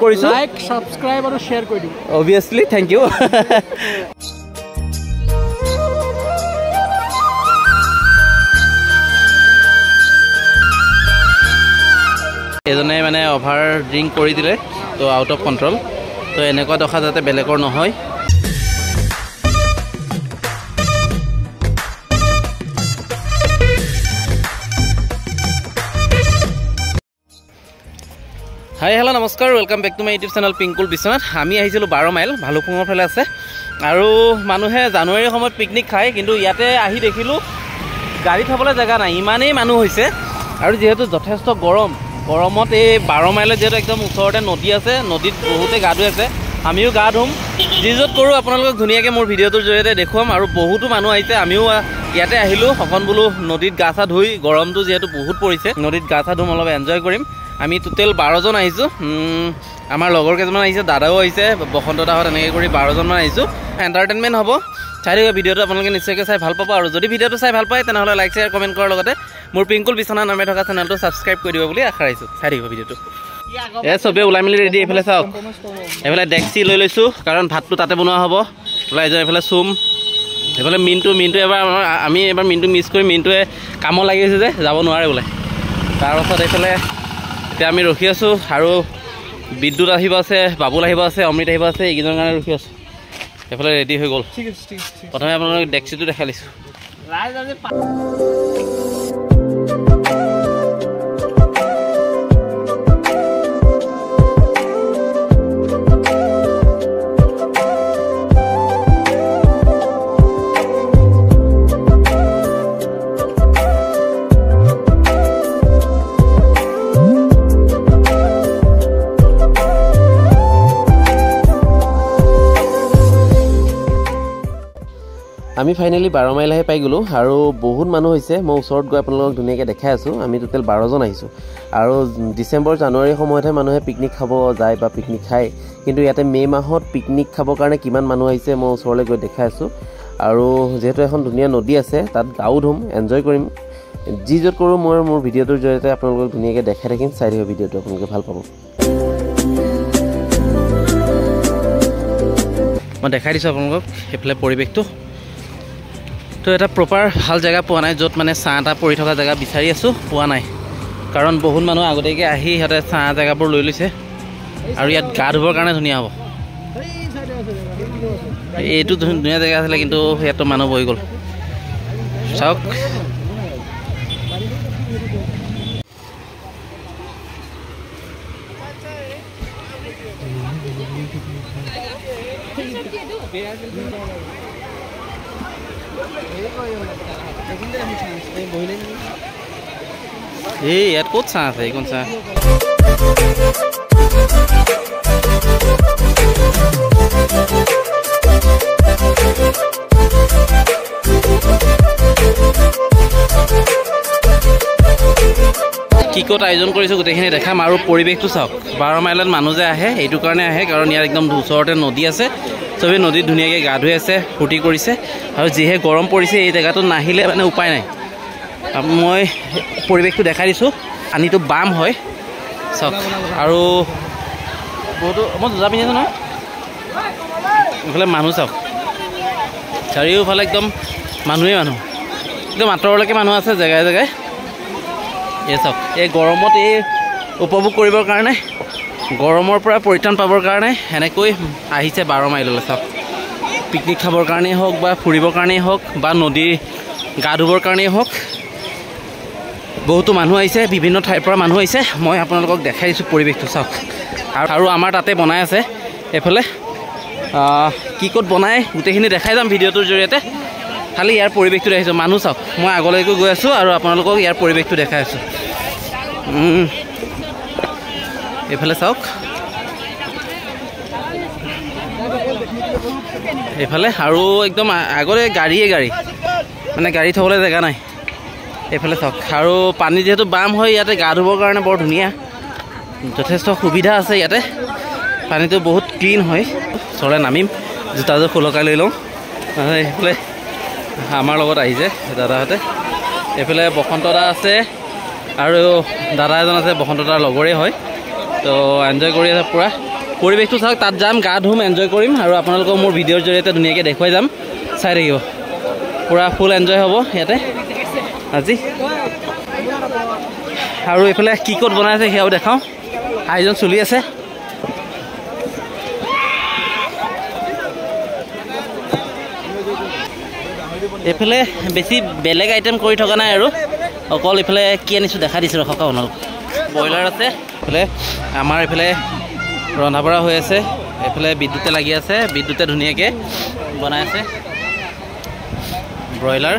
কৰিছো like subscribe আৰু share কৰি দিও obviously thank you এজনে মানে অভাৰ ড্ৰিংক কৰি দিলে তো আউট অফ কন্ট্ৰোল তো এনেকুৱা দখা যাতে বেলেগৰ নহয় হাই হেল্ল' নমস্কাৰ welcome back to my YouTube channel Pinkul Biswanath আমি আহিছিলোঁ 12 মাইল ভালুকপুঙৰ ফালে আছে আৰু মানুহে জানুৱাৰীৰ সময়ত পিকনিক খায় কিন্তু ইয়াতে আহি দেখিলোঁ গাড়ী থবলৈ জেগা নাই ইমানেই মানুহ হৈছে আৰু যেহেতু যথেষ্ট গৰমত এই 12 মাইলত যেহেতু একদম ওচৰতে নদী আছে নদীত বহুতে গা ধুই আছে আমিও গা ধুম যি য'ত কৰোঁ আপোনালোকক ধুনীয়াকৈ মোৰ ভিডিঅ'টোৰ জৰিয়তে দেখুৱাম আৰু বহুতো মানুহ আহিছে আমিও ইয়াতে আহিলোঁ সকন বোলো নদীত গা চা ধুই গৰমটো যিহেতু বহুত পৰিছে নদীত গা চা ধুম অলপ এনজয় কৰিম আমি টোটেল 12 জন আহিছোঁ আমাৰ লগৰ কেইজনমান আহিছে দাদাও আহিছে বসন্ত দাহঁত এনেকৈ কৰি 12 জনমান আহিছোঁ এণ্টাৰটেইনমেণ্ট হ'ব চাই থাকিব ভিডিঅ'টো আপোনালোকে নিশ্চয়কৈ চাই ভাল পাব আৰু যদি ভিডিঅ'টো চাই ভাল পায় তেনেহ'লে লাইক শ্বেয়াৰ কমেণ্ট কৰাৰ লগতে মোৰ পিংকুল বিশ্বনাথ নামে থকা চেনেলটো ছাবস্ক্ৰাইব কৰি দিব বুলি আশা ৰাখিছোঁ চাই থাকিব ভিডিঅ'টো চবেই ওলাই মেলি ৰেডি এইফালে চাওক এইফালে ডেক্সি লৈ লৈছোঁ কাৰণ ভাতটো তাতে বনোৱা হ'ব ওলাই যাওঁ এইফালে চুম এইফালে মিনটো এবাৰ আমি এবাৰ মিনটো মিছ কৰি মিনটোৱে কামত লাগি আছে যে যাব নোৱাৰে বোলে তাৰপাছত এইফালে এতিয়া আমি ৰখি আছোঁ আৰু বিদ্যুৎ আহিব আছে বাবুল আহিব আছে অমৃত আহিব আছে এইকেইজনৰ কাৰণে ৰখি আছোঁ এইফালে ৰেডি হৈ গ'ল প্ৰথমে আপোনালোকক ডেক্সিটো দেখাই লৈছোঁ আমি ফাইনেলি 12 মাইল আহি পাই গ'লোঁ আৰু বহুত মানুহ হৈছে মই ওচৰত গৈ আপোনালোকক ধুনীয়াকৈ দেখাই আছোঁ আমি টোটেল 12 জন আহিছোঁ আৰু ডিচেম্বৰ জানুৱাৰী সময়তহে মানুহে পিকনিক খাব যায় বা পিকনিক খায় কিন্তু ইয়াতে মে' মাহত পিকনিক খাবৰ কাৰণে কিমান মানুহ আহিছে মই ওচৰলৈ গৈ দেখাই আছোঁ আৰু যিহেতু এখন ধুনীয়া নদী আছে তাত গাও ধুম এনজয় কৰিম যি য'ত কৰোঁ মই মোৰ ভিডিঅ'টোৰ জৰিয়তে আপোনালোকক ধুনীয়াকৈ দেখাই থাকিম চাই থাকিব ভিডিঅ'টো আপোনালোকে ভাল পাব মই দেখাই দিছোঁ আপোনালোকক সেইফালে পৰিৱেশটো তো এটা প্ৰপাৰ ভাল জেগা পোৱা নাই য'ত মানে ছাঁ এটা পৰি থকা জেগা বিচাৰি আছোঁ পোৱা নাই কাৰণ বহুত মানুহ আগতীয়াকৈ আহি সিহঁতে ছাঁ জেগাবোৰ লৈ লৈছে আৰু ইয়াত গা ধুবৰ কাৰণে ধুনীয়া হ'ব এইটো ধুনীয়া জেগা আছিলে কিন্তু ইয়াততো মানুহ বহি গ'ল চাওক এই ইয়াত ক'ত চাহ আছে এইখন চাহ কিকত আয়োজন কৰিছোঁ গোটেইখিনি দেখাম আৰু পৰিৱেশটো চাওক 12 মাইলত মানুহ যে আহে এইটো কাৰণে আহে কাৰণ ইয়াত একদম ওচৰতে নদী আছে চবেই নদীত ধুনীয়াকৈ গা ধুই আছে ফূৰ্তি কৰিছে আৰু যিহে গৰম পৰিছে এই জেগাটোত নাহিলে মানে উপায় নাই মই পৰিৱেশটো দেখাই দিছোঁ পানীটো বাম হয় চাওক আৰু বহুতো মই জোজা পিন্ধিছোঁ নহয় এইফালে মানুহ চাওক চাৰিওফালে একদম মানুহেই মানুহ একদম আঁতৰলৈকে মানুহ আছে জেগাই জেগাই এই চাওক এই গৰমত এই উপভোগ কৰিবৰ কাৰণে গৰমৰ পৰা পৰিত্ৰাণ পাবৰ কাৰণে এনেকৈ আহিছে 12 মাইললৈ চাওক পিকনিক খাবৰ কাৰণেই হওক বা ফুৰিবৰ কাৰণেই হওক বা নদী গা ধুবৰ কাৰণেই হওক বহুতো মানুহ আহিছে বিভিন্ন ঠাইৰ পৰা মানুহ আহিছে মই আপোনালোকক দেখাই দিছোঁ পৰিৱেশটো চাওক আৰু আমাৰ তাতে বনাই আছে এইফালে কি ক'ত বনাই গোটেইখিনি দেখাই যাম ভিডিঅ'টোৰ জৰিয়তে খালি ইয়াৰ পৰিৱেশটো দেখিছোঁ মানুহ চাওক মই আগলৈকে গৈ আছোঁ আৰু আপোনালোকক ইয়াৰ পৰিৱেশটো দেখাই আছোঁ এইফালে চাওক এইফালে আৰু একদম আগতে গাড়ী মানে গাড়ী থ'বলৈ জেগা নাই এইফালে চাওক আৰু পানী যিহেতু বাম হয় ইয়াতে গা ধুবৰ কাৰণে বৰ ধুনীয়া যথেষ্ট সুবিধা আছে ইয়াতে পানীটো বহুত ক্লিন হয় চৰে নামিম জোতাযোৰ খোলকাই লৈ লওঁ এইফালে আমাৰ লগত আহিছে দাদাহঁতে এইফালে বসন্ত দা আছে আৰু দাদা এজন আছে বসন্ত দাৰ লগৰে হয় তো এনজয় কৰি আছে পূৰা পৰিৱেশটো চাওক তাত যাম গা ধুম এনজয় কৰিম আৰু আপোনালোকক মোৰ ভিডিঅ'ৰ জৰিয়তে ধুনীয়াকৈ দেখুৱাই যাম চাই থাকিব পূৰা ফুল এনজয় হ'ব ইয়াতে আজি আৰু এইফালে কি ক'ত বনাই আছে সেয়াও দেখাওঁ আয়োজন চলি আছে এইফালে বেছি বেলেগ আইটেম কৰি থকা নাই আৰু অকল এইফালে কি আনিছোঁ দেখা দিছোঁ ৰখক আপোনালোক ব্ৰইলাৰ আছে এইফালে আমাৰ এইফালে ৰন্ধা বঢ়া হৈ আছে এইফালে বিদ্যুতে লাগি আছে বিদ্যুতে ধুনীয়াকৈ বনাই আছে ব্ৰইলাৰ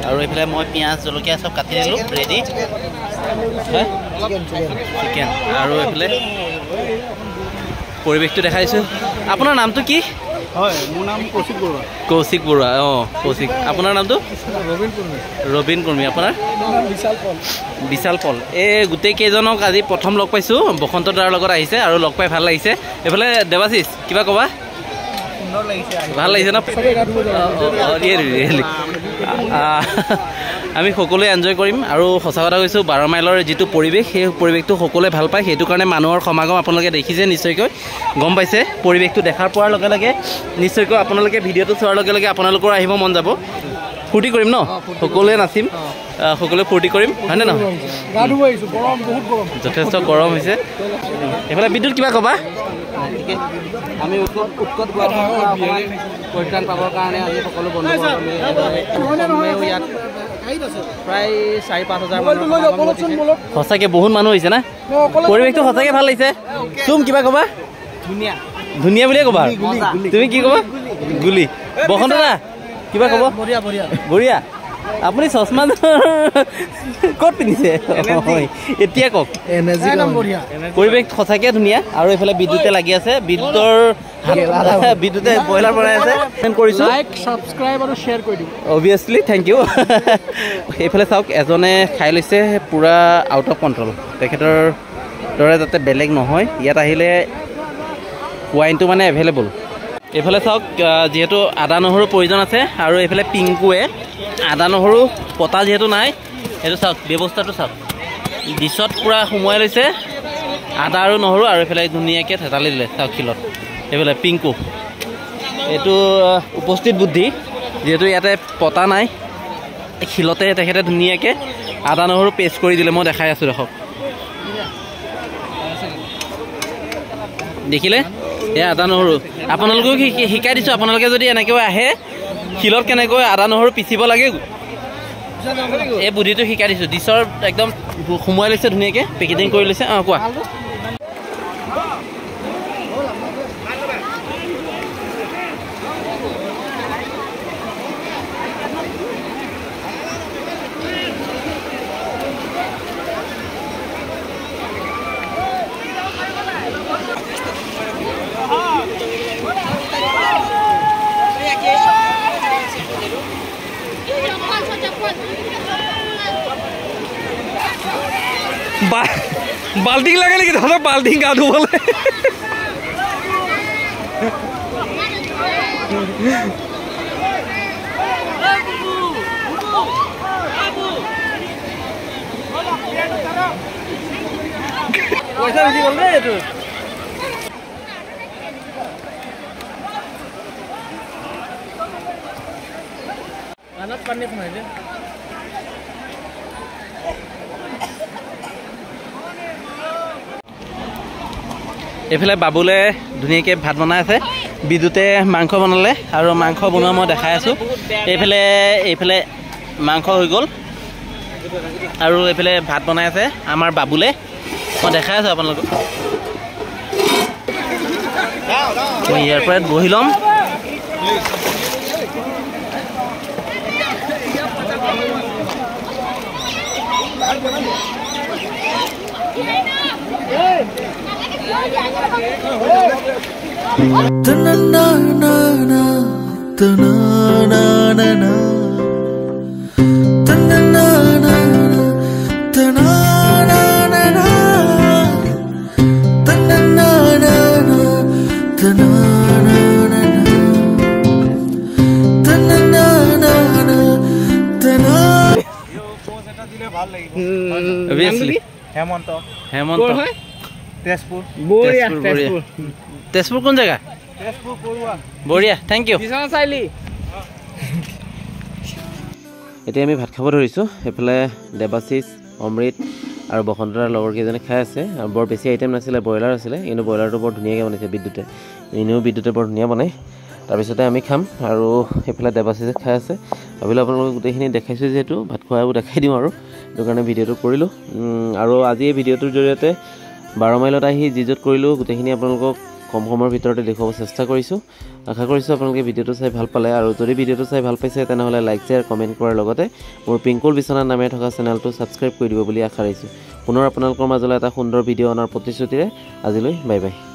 আৰু এইফালে মই পিঁয়াজ জলকীয়া চব কাটি দিলোঁ ৰেডি চিকেন আৰু এইফালে পৰিৱেশটো দেখাইছোঁ আপোনাৰ নামটো কি হয় মোৰ নাম কৌশিক বৰুৱা কৌশিক বৰুৱা অঁ কৌশিক আপোনাৰ নামটো ৰবীন কুৰ্মী আপোনাৰ বিশাল পল এই গোটেই কেইজনক আজি প্ৰথম লগ পাইছোঁ বসন্ত দাৰ লগত আহিছে আৰু লগ পাই ভাল লাগিছে এইফালে দেৱাশিষ কিবা ক'বা ভাল লাগিছে ন আমি সকলোৱে এনজয় কৰিম আৰু সঁচা কথা কৈছোঁ 12 মাইলৰ যিটো পৰিৱেশ সেই পৰিৱেশটো সকলোৱে ভাল পায় সেইটো কাৰণে মানুহৰ সমাগম আপোনালোকে দেখিছে নিশ্চয়কৈ গম পাইছে পৰিৱেশটো দেখাৰ পোৱাৰ লগে লগে নিশ্চয়কৈ আপোনালোকে ভিডিঅ'টো চোৱাৰ লগে লগে আপোনালোকৰ আহিব মন যাব ফূৰ্তি কৰিম ন সকলোৱে নাচিম সকলোৱে ফূৰ্তি কৰিম হয়নে নহয় যথেষ্ট গৰম হৈছে এইফালে বিদ্যুৎ কিবা ক'বা আমি উৎকট পৰিত্ৰাণ পাবৰ কাৰণে আজি সকলো বন্ধু ইয়াত প্ৰায় 4-5 হাজাৰ সঁচাকৈ বহুত মানুহ হৈছে না পৰিৱেশটো সঁচাকৈ ভাল লাগিছে চুম কিবা ক'বা ধুনীয়া ধুনীয়া বুলিয়ে ক'বা তুমি কি ক'বা গুলি বসন্ত দা কিবা ক'ব বঢ়িয়া আপুনি চশমা ক'ত পিন্ধিছে এতিয়া কওক পৰিৱেশ সঁচাকৈ ধুনীয়া আৰু এইফালে বিদ্যুতে লাগি আছে বিদ্যুতে ব্ৰইলাৰ বনাই আছে কৰিছোঁ ছাবস্ক্ৰাইব আৰু শ্বেয়াৰ কৰি দিব অভিয়াছলি থেংক ইউ এইফালে চাওক এজনে খাই লৈছে পূৰা আউট অফ কণ্ট্ৰল তেখেতৰ দৰে যাতে বেলেগ নহয় ইয়াত আহিলে ৱাইনটো মানে এভেইলেবল এইফালে চাওক যিহেতু আদা নহৰু প্ৰয়োজন আছে আৰু এইফালে পিংকুৱে আদা নহৰু পতা যিহেতু নাই সেইটো চাওক ব্যৱস্থাটো চাওক ডিছত পূৰা সোমোৱাই লৈছে আদা আৰু নহৰু আৰু এইফালে ধুনীয়াকৈ থেতালি দিলে চাওক শিলত এইফালে পিংকু এইটো উপস্থিত বুদ্ধি যিহেতু ইয়াতে পতা নাই শিলতে তেখেতে ধুনীয়াকৈ আদা নহৰু পেষ্ট কৰি দিলে মই দেখাই আছোঁ দেখক দেখিলে এয়া আদা নহৰু আপোনালোকেও শিকাই দিছোঁ আপোনালোকে যদি এনেকৈ আহে শিলত কেনেকৈ আদা নহৰু পিচিব লাগে এই বুদ্ধিটো শিকাই দিছোঁ ডিছৰ একদম সোমোৱাই লৈছে ধুনীয়াকৈ পেকেজিং কৰি লৈছে অঁ কোৱা বাল্টিং লাগে নেকি তহঁতৰ বাল্টিং গা ধুবলৈ পইচা বেছি গ'ল দেই এইটো পানী সোমাই দে এইফালে বাবুলে ধুনীয়াকৈ ভাত বনাই আছে বিদ্যুতে মাংস বনালে আৰু মাংস বনোৱা মই দেখাই আছোঁ এইফালে মাংস হৈ গ'ল আৰু এইফালে ভাত বনাই আছে আমাৰ বাবুলে মই দেখাই আছোঁ আপোনালোকক মই ইয়াৰ পৰা বহি ল'ম হেমন্ত তেজপুৰ তেজপুৰ কোন জেগা তেজপুৰ পৰুৱা বঢ়িয়া থেংক ইউ চাৰিআলি এতিয়া আমি ভাত খাব ধৰিছোঁ এইফালে দেৱাশিষ অমৃত আৰু বসন্তৰাৰ লগৰ কেইজনে খাই আছে আৰু বৰ বেছি আইটেম নাছিলে ব্ৰইলাৰ আছিলে কিন্তু ব্ৰইলাৰটো বৰ ধুনীয়াকৈ বনাইছে বিদ্যুতে এনেও বিদ্যুতে বৰ ধুনীয়া বনায় তাৰপিছতে আমি খাম আৰু সেইফালে দেৱাশিষে খাই আছে ভাবিলোঁ আপোনালোকক গোটেইখিনি দেখাইছোঁ যিহেতু ভাত খোৱাবোৰ দেখাই দিওঁ আৰু সেইটো কাৰণে ভিডিঅ'টো কৰিলোঁ আৰু আজি এই ভিডিঅ'টোৰ জৰিয়তে 12 মাইলত আহি যি য'ত কৰিলোঁ গোটেইখিনি আপোনালোকক কম সময়ৰ ভিতৰতে দেখুৱাব চেষ্টা কৰিছোঁ আশা কৰিছোঁ আপোনালোকে ভিডিঅ'টো চাই ভাল পালে আৰু যদি ভিডিঅ'টো চাই ভাল পাইছে তেনেহ'লে লাইক শ্বেয়াৰ কমেণ্ট কৰাৰ লগতে মোৰ পিংকুল বিশ্বনাথ নামেৰে থকা চেনেলটো ছাবস্ক্ৰাইব কৰি দিব বুলি আশা ৰাখিছোঁ পুনৰ আপোনালোকৰ মাজলৈ এটা সুন্দৰ ভিডিঅ' অনাৰ প্ৰতিশ্ৰুতিৰে আজিলৈ বাই বাই